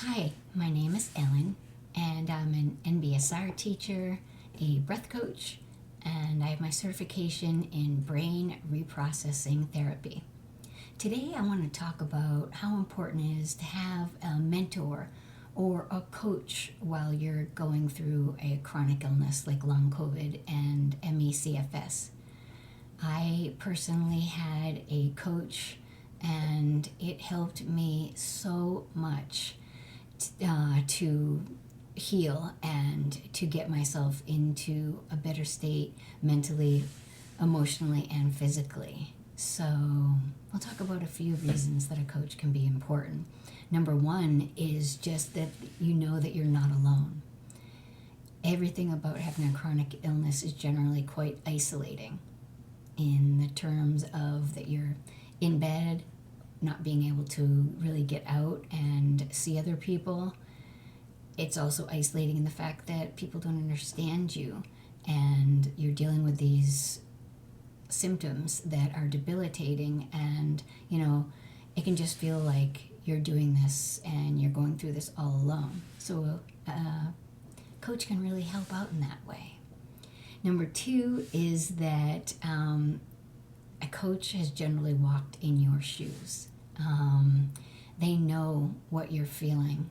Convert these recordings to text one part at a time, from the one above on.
Hi, my name is Ellen, and I'm an NBSR teacher, a breath coach, and I have my certification in brain reprocessing therapy. Today, I want to talk about how important it is to have a mentor or a coach while you're going through a chronic illness like long COVID and ME/CFS. I personally had a coach, and it helped me so much to heal and to get myself into a better state mentally, emotionally, and physically. So, I'll talk about a few reasons that a coach can be important. Number one is just that you know that you're not alone. Everything about having a chronic illness is generally quite isolating in the terms of that you're in bed, not being able to really get out and see other people. It's also isolating in the fact that people don't understand you, and you're dealing with these symptoms that are debilitating, and it can just feel like you're doing this and you're going through this all alone. So a coach can really help out in that way. Number two is that a coach has generally walked in your shoes. They know what you're feeling.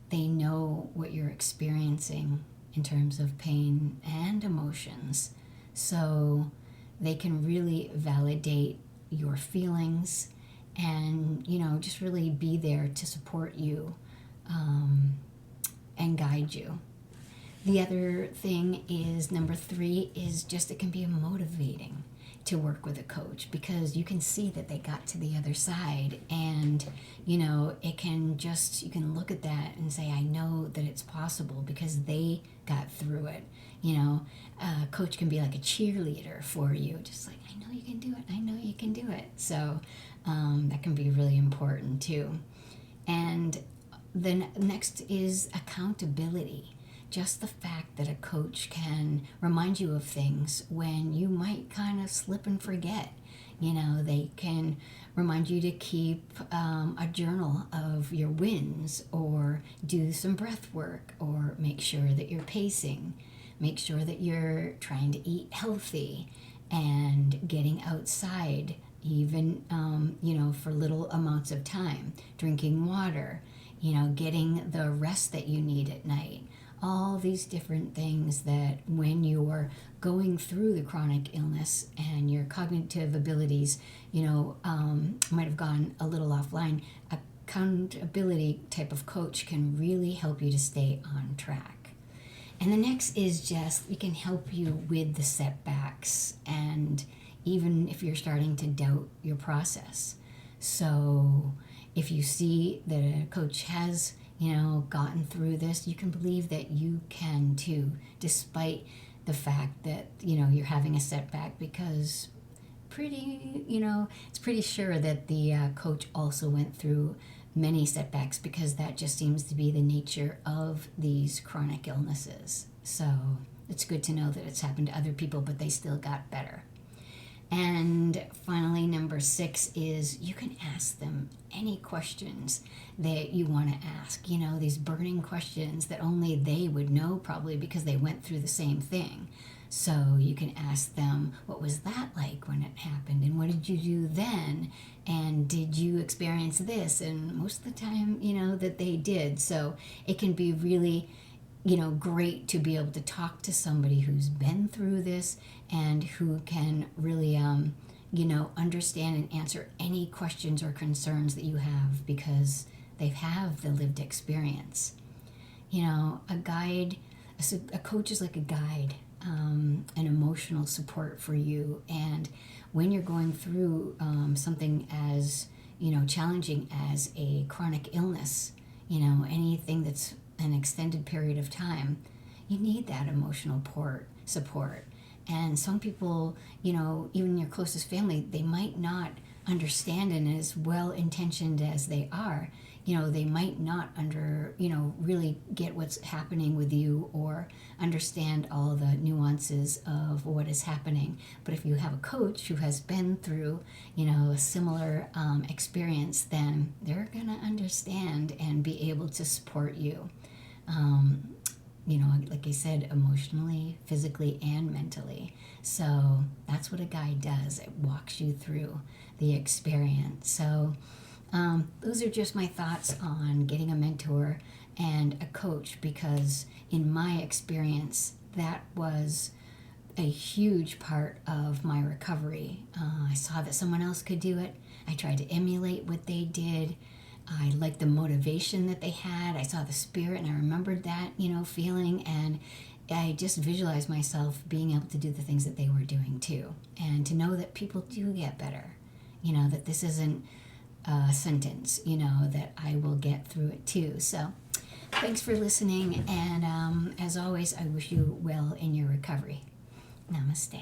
They know what you're experiencing in terms of pain and emotions. So they can really validate your feelings and, just really be there to support you and guide you. The other thing is, number three, is just it can be motivating to work with a coach because you can see that they got to the other side, and it can just, you can look at that and say, I know that it's possible because they got through it. A coach can be like a cheerleader for you, just like, I know you can do it, I know you can do it. So that can be really important too. And then next is accountability. Just the fact that a coach can remind you of things when you might kind of slip and forget. They can remind you to keep a journal of your wins, or do some breath work, or make sure that you're pacing, make sure that you're trying to eat healthy and getting outside, even, for little amounts of time, drinking water, getting the rest that you need at night. All these different things that when you're going through the chronic illness and your cognitive abilities, might have gone a little offline, accountability type of coach can really help you to stay on track. And the next is just, we can help you with the setbacks, and even if you're starting to doubt your process. So if you see that a coach has gotten through this, you can believe that you can too, despite the fact that, you're having a setback, because it's pretty sure that the coach also went through many setbacks, because that just seems to be the nature of these chronic illnesses. So it's good to know that it's happened to other people, but they still got better. And finally, number 6 is you can ask them any questions that you want to ask. These burning questions that only they would know, probably because they went through the same thing. So you can ask them, what was that like when it happened? And what did you do then? And did you experience this? And most of the time, that they did. So it can be really great to be able to talk to somebody who's been through this and who can really, understand and answer any questions or concerns that you have, because they have the lived experience. A guide, a coach is like a guide, an emotional support for you. And when you're going through something as, challenging as a chronic illness, anything that's an extended period of time, you need that emotional support. And some people, even your closest family, they might not understand, and as well intentioned as they are, they might not really get what's happening with you or understand all the nuances of what is happening. But if you have a coach who has been through, a similar experience, then they're going to understand and be able to support you. Like I said, emotionally, physically, and mentally. So that's what a guide does. It walks you through the experience. So those are just my thoughts on getting a mentor and a coach, because in my experience, that was a huge part of my recovery. I saw that someone else could do it. I tried to emulate what they did. I liked the motivation that they had. I saw the spirit, and I remembered that, feeling, and I just visualized myself being able to do the things that they were doing too. And to know that people do get better, that this isn't a sentence, that I will get through it too. So thanks for listening, and as always, I wish you well in your recovery. Namaste.